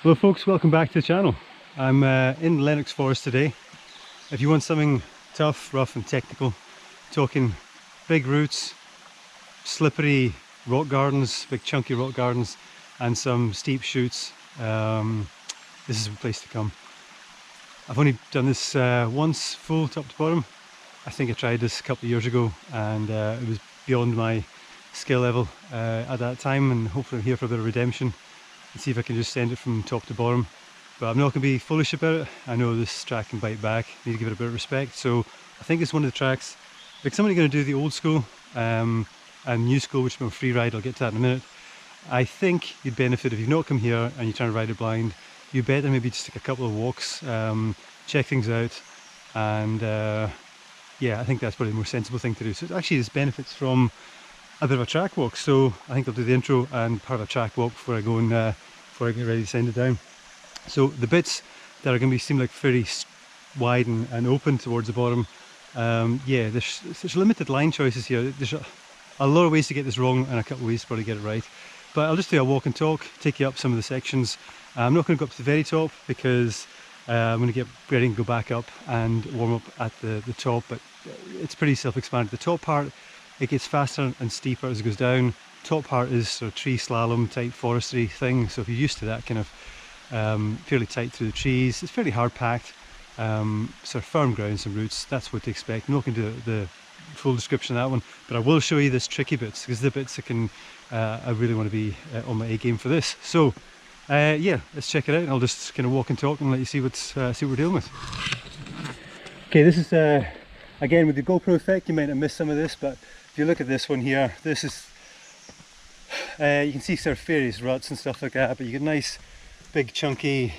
Hello folks, welcome back to the channel. I'm in Lennox Forest today. If you want something tough, rough and technical, talking big roots, slippery rock gardens, big chunky rock gardens and some steep chutes, this is a place to come. I've only done this once full top to bottom. I think I tried this a couple of years ago and it was beyond my skill level at that time, and hopefully I'm here for a bit of redemption and see if I can just send it from top to bottom. But I'm not going to be foolish about it. I know this track can bite back, need to give it a bit of respect. So I think it's one of the tracks, like somebody going to do the old school and new school, which is a free ride, I'll get to that in a minute. I think you'd benefit if you've not come here and you're trying to ride it blind. You better maybe just take a couple of walks, check things out, and yeah, I think that's probably the more sensible thing to do. So actually there's benefits from a bit of a track walk, so I think I'll do the intro and part of a track walk before I go and before I get ready to send it down. So the bits that are going to seem like very wide and open towards the bottom, yeah, there's limited line choices here. There's a lot of ways to get this wrong and a couple of ways to probably get it right. But I'll just do a walk and talk, take you up some of the sections. I'm not going to go up to the very top because I'm going to get ready and go back up and warm up at the top, but it's pretty self-explanatory. The top part, it gets faster and steeper as it goes down. Top part is sort of tree slalom type forestry thing, so if you're used to that kind of fairly tight through the trees, it's fairly hard packed, sort of firm ground, some roots, that's what to expect. I'm not going to do the full description of that one, but I will show you this tricky bits, because the bits I really want to be on my A game for this. So yeah, let's check it out, and I'll just kind of walk and talk and let you see see what we're dealing with. Okay, this is again with the GoPro effect, you might have missed some of this, but if you look at this one here, this is you can see sort of various ruts and stuff like that, but you get nice big chunky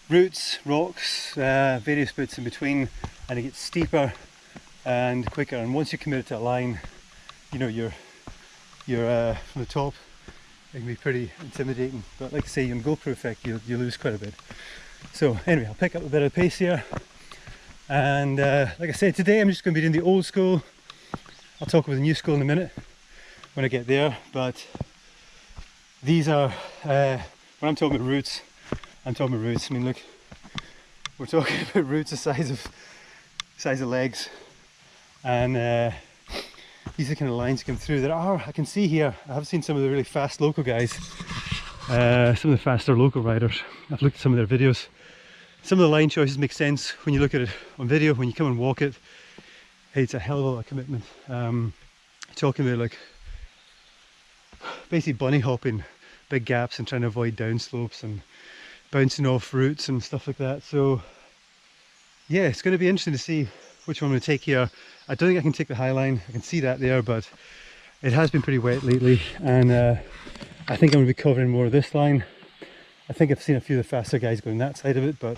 roots, rocks, various bits in between, and it gets steeper and quicker. And once you're committed to a line, you know you're from the top, it can be pretty intimidating. But like I say, in GoPro effect, you lose quite a bit. So anyway, I'll pick up a bit of pace here, and like I said, today I'm just going to be doing the old school. I'll talk about the new school in a minute when I get there, but these are when I'm talking about roots, I'm talking about roots. I mean, look, we're talking about roots the size of legs, and these are the kind of lines that come through. There are, I can see here, I have seen some of the really fast local guys, some of the faster local riders. I've looked at some of their videos. Some of the line choices make sense when you look at it on video. When you come and walk it, hey, it's a hell of a lot of commitment. Talking about like basically bunny hopping big gaps and trying to avoid downslopes and bouncing off roots and stuff like that. So yeah, it's going to be interesting to see which one I'm going to take here. I don't think I can take the high line, I can see that there, but it has been pretty wet lately, and I think I'm going to be covering more of this line. I think I've seen a few of the faster guys going that side of it, but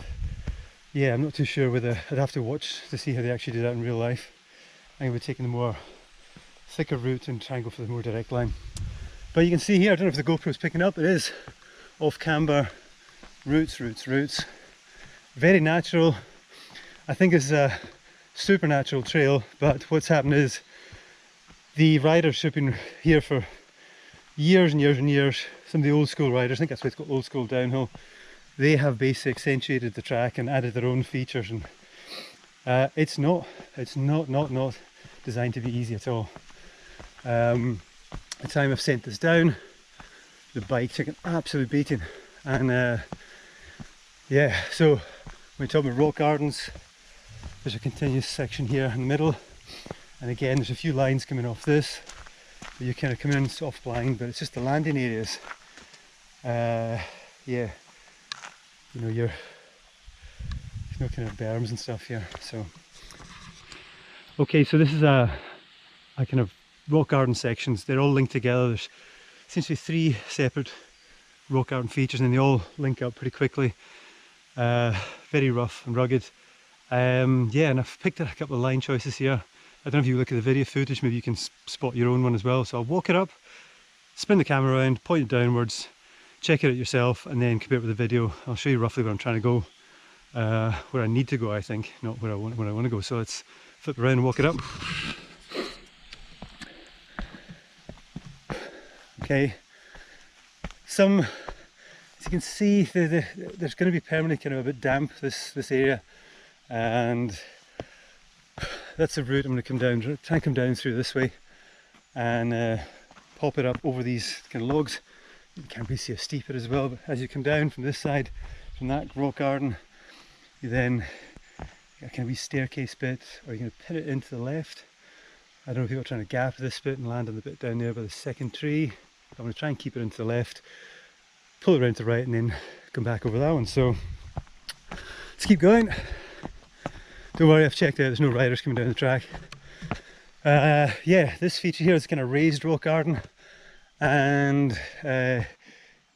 yeah, I'm not too sure whether I'd have to watch to see how they actually do that in real life. I'm going to be taking the more thicker route and try and go for the more direct line. But you can see here, I don't know if the GoPro's picking up, it is off camber, roots. Very natural. I think it's a supernatural trail, but what's happened is the riders have been here for years and years and years. Some of the old school riders, I think that's why it's called old school downhill, they have basically accentuated the track and added their own features, and it's not designed to be easy at all. The time I've sent this down, the bike took an absolute beating, and yeah, so when we're talking about rock gardens, there's a continuous section here in the middle, and again there's a few lines coming off this, but you kind of come in soft blind, but it's just the landing areas. Yeah, you know, there's no kind of berms and stuff here. So okay, so this is a kind of rock garden sections. They're all linked together. There's essentially 3 separate rock garden features, and they all link up pretty quickly. Very rough and rugged. Yeah, and I've picked a couple of line choices here. I don't know if you look at the video footage, maybe you can spot your own one as well. So I'll walk it up, spin the camera around, point it downwards, check it out yourself, and then compare it with the video. I'll show you roughly where I'm trying to go, where I need to go, I think, not where I want to go. So let's flip around and walk it up. Okay, it's you can see, there's going to be permanently kind of a bit damp this area, and that's the route I'm going to come down. Try and come down through this way and pop it up over these kind of logs. You can't really see how steep it is as well, but as you come down from this side, from that rock garden, you then get a kind of wee staircase bit, or you're going to pin it into the left. I don't know if people are trying to gap this bit and land on the bit down there by the second tree. I'm going to try and keep it into the left, pull it around to the right, and then come back over that one. So let's keep going. Don't worry, I've checked out, there's no riders coming down the track. Yeah, this feature here is kind of raised rock garden, and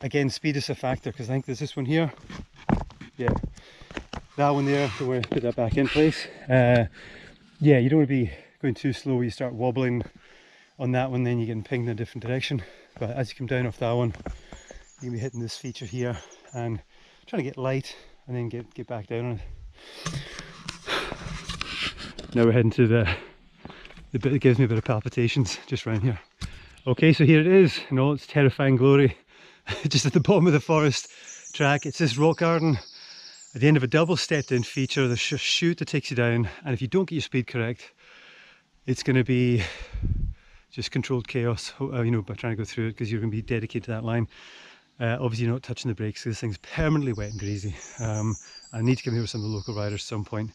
again, speed is a factor, because I think there's this one here. Yeah, that one there, don't worry, put that back in place. Yeah, you don't want to be going too slow. You start wobbling on that one, then you're getting pinged in a different direction. But as you come down off that one, you're going to be hitting this feature here and trying to get light and then get back down on it. Now we're heading to the bit that gives me a bit of palpitations just around here. Okay, so here it is in all its terrifying glory, just at the bottom of the forest track. It's this rock garden at the end of a double stepped in feature. There's a chute that takes you down, and if you don't get your speed correct, it's going to be just controlled chaos, you know, by trying to go through it, because you're going to be dedicated to that line. Obviously you're not touching the brakes, so this thing's permanently wet and greasy. I need to come here with some of the local riders at some point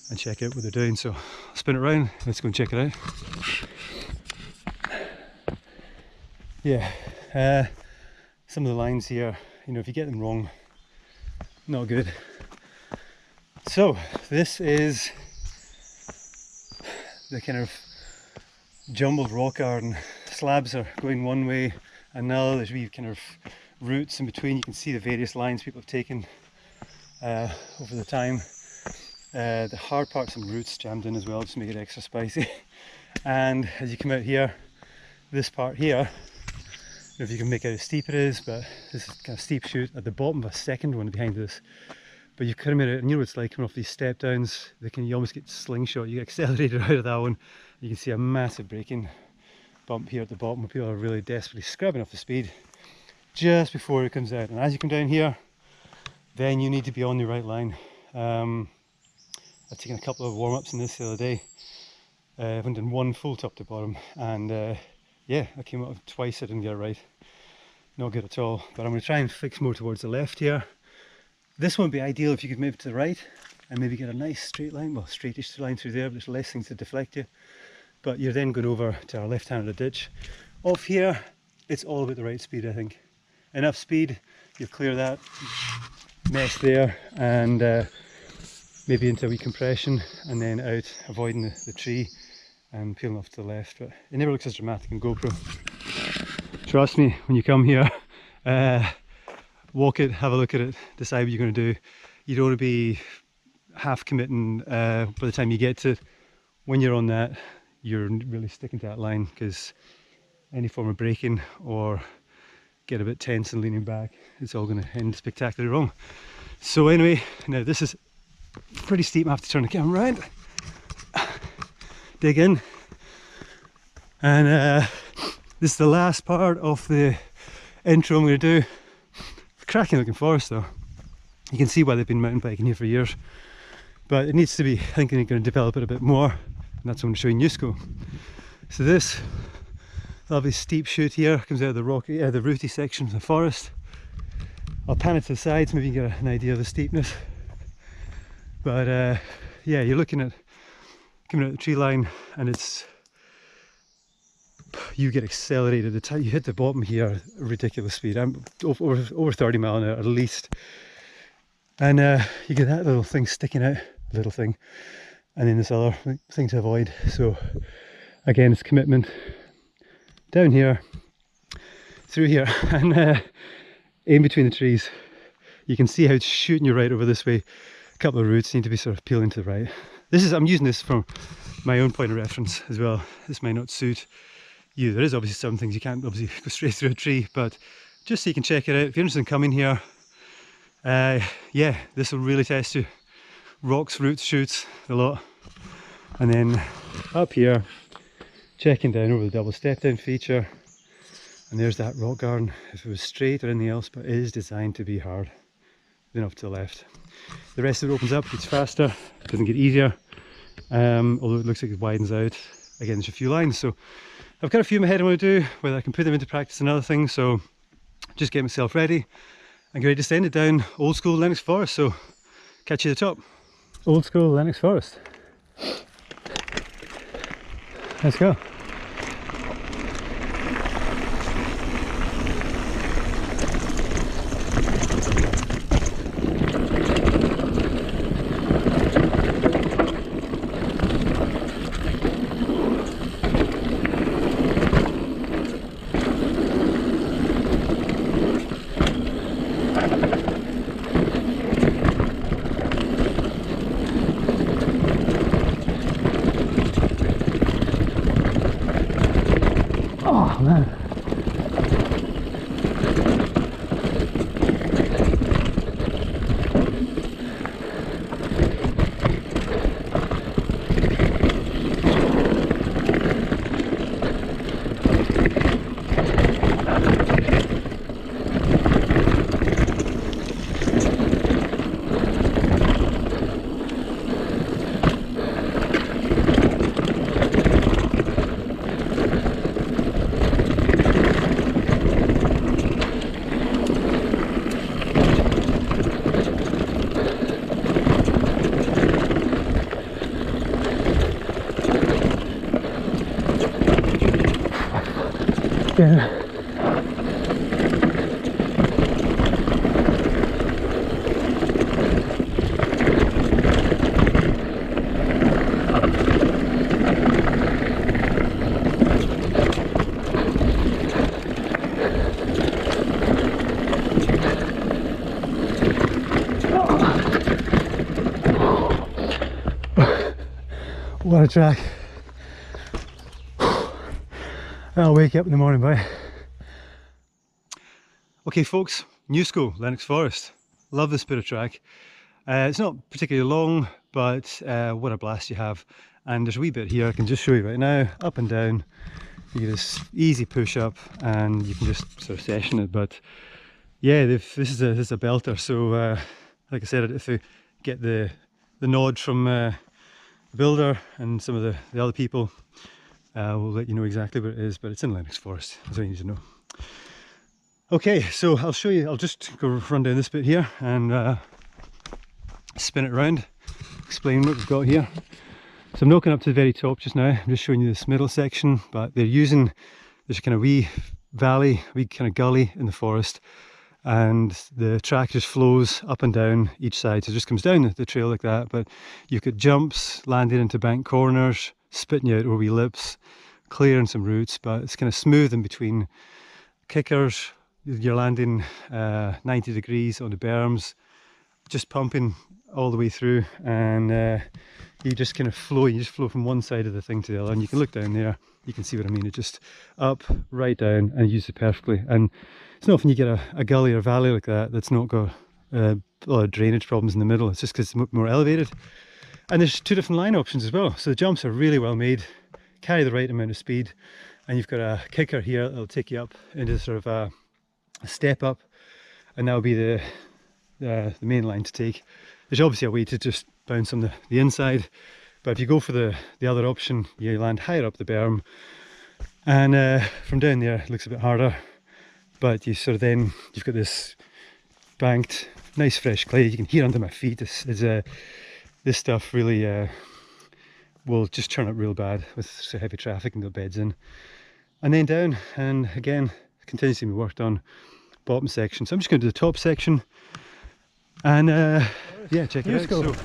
and check out what they're doing, so I'll spin it around, let's go and check it out. Yeah, some of the lines here, you know, if you get them wrong, not good. So this is the kind of jumbled rock garden. Slabs are going one way and now there's wee kind of roots in between. You can see the various lines people have taken over the time. The hard parts and roots jammed in as well, just to make it extra spicy. And as you come out here, this part here, I don't know if you can make out how steep it is, but this is kind of steep chute at the bottom of a second one behind this. But you come out, and you know what it's like coming off these step downs. You almost get slingshot, you get accelerated out of that one. You can see a massive braking bump here at the bottom where people are really desperately scrubbing off the speed just before it comes out. And as you come down here, then you need to be on the right line. I've taken a couple of warm-ups in this the other day. I went in one full top to bottom, and yeah, I came up twice, I didn't get it right. Not good at all, but I'm going to try and fix more towards the left here. This one would be ideal if you could move to the right and maybe get a nice straight line, well, straightish line through there, but there's less things to deflect you. But you're then going over to our left hand of the ditch. Off here, it's all about the right speed, I think. Enough speed, you clear that mess there, and maybe into a wee compression, and then out, avoiding the tree and peeling off to the left. But it never looks as dramatic in GoPro. Trust me, when you come here, walk it, have a look at it, decide what you're going to do. You don't want to be half committing by the time you get to it. When you're on that, you're really sticking to that line, because any form of braking or get a bit tense and leaning back, it's all going to end spectacularly wrong. So anyway, now this is pretty steep. I have to turn the camera around, dig in, and this is the last part of the intro I'm going to do. Cracking looking forest though. You can see why they've been mountain biking here for years, but it needs to be, I think they're going to develop it a bit more, and that's what I'm showing you school. So this lovely steep chute here comes out of the rocky, the rooty section of the forest. I'll pan it to the sides, maybe you can get an idea of the steepness. But yeah, you're looking at coming out the tree line, and it's, you get accelerated. The time you hit the bottom here, a ridiculous speed. I'm over 30 mile an hour at least, and you get that little thing sticking out, little thing, and then this other thing to avoid. So again, it's commitment down here, through here, and in between the trees. You can see how it's shooting you right over this way. A couple of roots need to be sort of peeling to the right. This is, I'm using this from my own point of reference as well. This might not suit you. There is obviously some things you can't obviously go straight through a tree, but just so you can check it out, if you're interested in coming here, yeah, this will really test you. Rocks, roots, shoots, a lot. And then up here, checking down over the double step down feature, And there's that rock garden. If it was straight or anything else, but it is designed to be hard. Then off to the left. The rest of it opens up, gets faster, doesn't get easier. Although it looks like it widens out. Again, there's a few lines, so I've got a few in my head I want to do, whether I can put them into practice and other things, so just get myself ready and get ready to send it down old school Lennox Forest, so catch you at the top. Old school Lennox Forest. Let's go. Oh man. Yeah. What a track. I'll wake you up in the morning, bye. Okay folks, new school, Lennox Forest. Love this bit of track. It's not particularly long, but what a blast you have. And there's a wee bit here I can just show you right now, up and down. You get this easy push up and you can just sort of session it. But yeah, this is a belter. So like I said, if you get the nod from the builder and some of the other people, we'll let you know exactly where it is, but it's in Lennox Forest. That's all you need to know. Okay, so I'll show you, I'll just go run down this bit here and spin it around, explain what we've got here. So I'm not going up to the very top just now, I'm just showing you this middle section, but they're using this kind of wee valley, wee kind of gully in the forest, and the track just flows up and down each side, so it just comes down the trail like that, but you've got jumps, landing into bank corners, spitting you out over wee lips, clearing some roots, but it's kind of smooth in between kickers. You're landing 90 degrees on the berms, just pumping all the way through, and you just kind of flow, you just flow from one side of the thing to the other, and you can look down there, you can see what I mean, it just up, right down, and use it perfectly. And it's not often you get a gully or valley like that that's not got a lot of drainage problems in the middle. It's just because it's more elevated. And there's two different line options as well, so the jumps are really well made, carry the right amount of speed, and you've got a kicker here that'll take you up into sort of a step up, and that'll be the main line to take. There's obviously a way to just bounce on the inside, but if you go for the other option, you land higher up the berm, and from down there it looks a bit harder, but you sort of then, you've got this banked, nice fresh clay. You can hear under my feet, this stuff really will just turn up real bad with so heavy traffic and the beds in. And then down, and again, continues to be worked on bottom section. So I'm just going to do the top section, and yeah, check it out.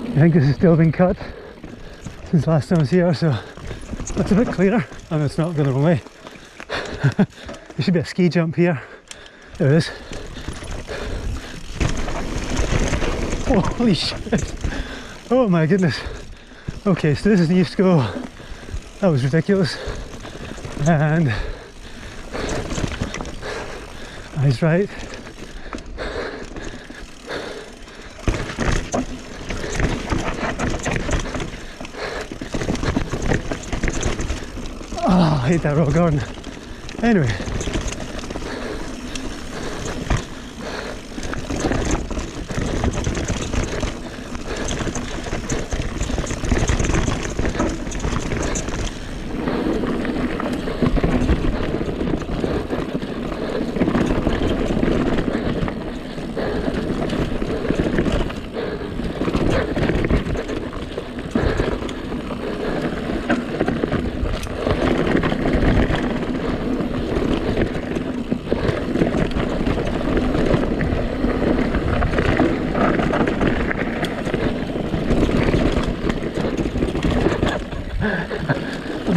I think this has still been cut since last time I was here, so it's a bit clearer. I mean, it's not going the wrong way. There should be a ski jump here. There it is. Holy shit! Oh my goodness. Okay, so this is new school. That was ridiculous. And I was right. Oh, I hate that rock garden. Anyway.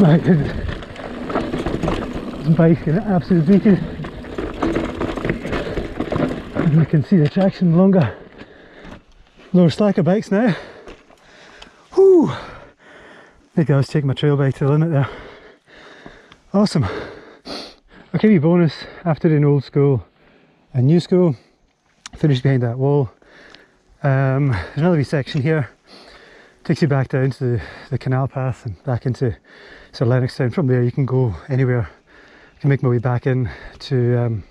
My goodness, this bike's getting absolutely beaten, and we can see the traction longer, lower slacker bikes now. Whew! I think I was taking my trail bike to the limit there. Awesome. Okay, wee bonus, after doing old school and new school, finished behind that wall. There's another wee section here, takes you back down to the canal path and back into Lennox Town. From there you can go anywhere. I can make my way back in to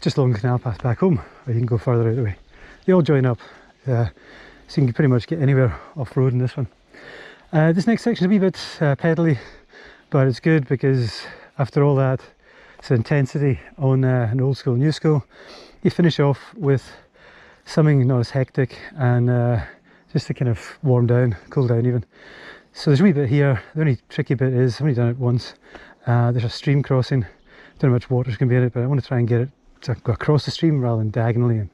just along the canal path back home, or you can go further out the way. They all join up, so you can pretty much get anywhere off-road in this one. This next section is a wee bit pedally, but it's good because after all that, it's intensity on an old school, new school, you finish off with something not as hectic and just to kind of warm down, cool down even. So there's a wee bit here. The only tricky bit is, I've only done it once, there's a stream crossing. Don't know how much water's going to be in it, but I want to try and get it to go across the stream rather than diagonally, and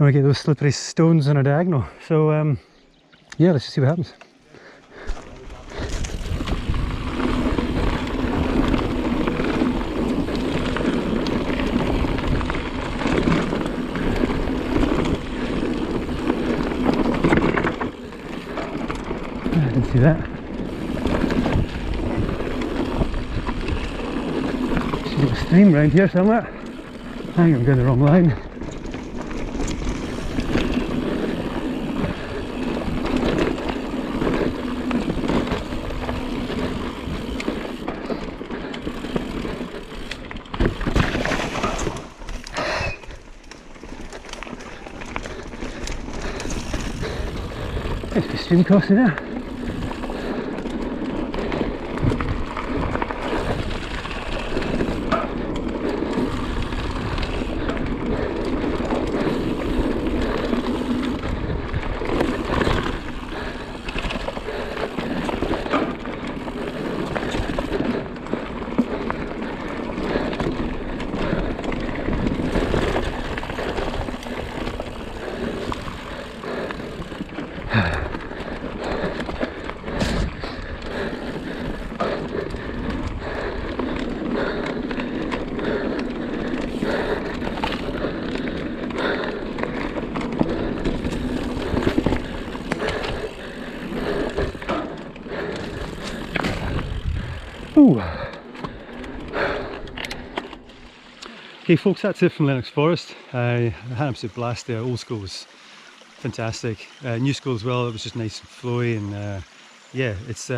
I want to get those slippery stones on a diagonal. So yeah, let's just see what happens. I didn't see that. Should have a stream round here somewhere. I think I'm going the wrong line. There's the stream crossing there. Ooh. Okay folks, that's it from Lennox Forest. I had an absolute blast there. Old school was fantastic. New school as well, it was just nice and flowy, and yeah, it's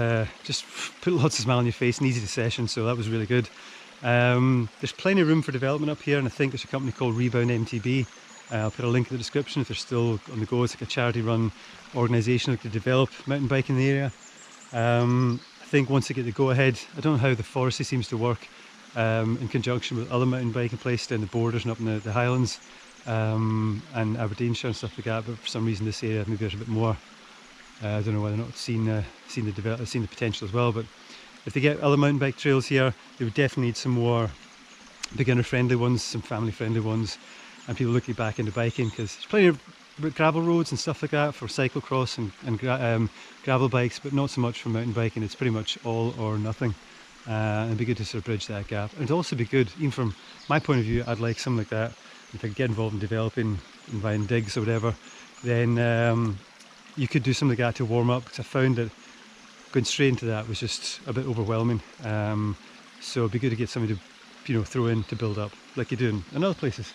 just put lots of smile on your face and easy to session, so that was really good. There's plenty of room for development up here, and I think there's a company called Rebound MTB. I'll put a link in the description if they're still on the go. It's like a charity run organisation to develop mountain biking in the area. I think once they get the go ahead, I don't know how the forestry seems to work in conjunction with other mountain biking places down the borders and up in the Highlands and Aberdeenshire and stuff like that, but for some reason this area maybe there's a bit more. I don't know whether or not seen the potential as well, but if they get other mountain bike trails here, they would definitely need some more beginner friendly ones, some family friendly ones, and people looking back into biking, because there's plenty of gravel roads and stuff like that for cyclocross and gravel bikes, but not so much for mountain biking. It's pretty much all or nothing, and it'd be good to sort of bridge that gap. And it'd also be good, even from my point of view, I'd like something like that if I could get involved in developing and buying digs or whatever, then you could do something like that to warm up, because I found that going straight into that was just a bit overwhelming. So it'd be good to get something to throw in to build up, like you do in other places.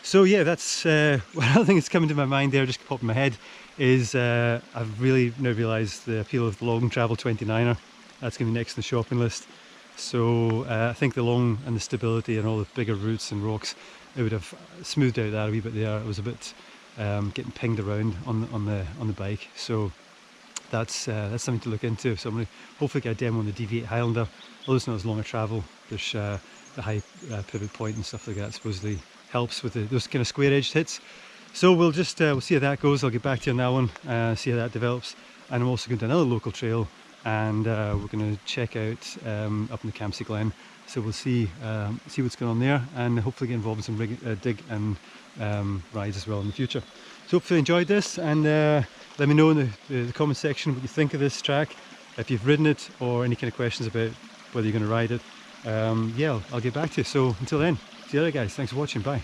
So yeah, that's one other thing that's coming to my mind there, just popped in my head, is I've really now realised the appeal of the long travel 29er. That's going to be next on the shopping list. So I think the long and the stability and all the bigger roots and rocks, it would have smoothed out that a wee bit there. It was a bit getting pinged around on the bike. So that's something to look into. So I'm going to hopefully get a demo on the DV8 Highlander. Although it's not as long a travel, there's the high pivot point and stuff like that supposedly helps with those kind of square edged hits. So we'll just we'll see how that goes. I'll get back to you on that one, see how that develops. And I'm also going to another local trail, and we're going to check out up in the Campsie Glen. So we'll see what's going on there, and hopefully get involved in some dig and rides as well in the future. So hopefully you enjoyed this, and let me know in the comment section what you think of this track, if you've ridden it, or any kind of questions about whether you're going to ride it. Yeah, I'll get back to you. So until then, see you later guys, thanks for watching, bye.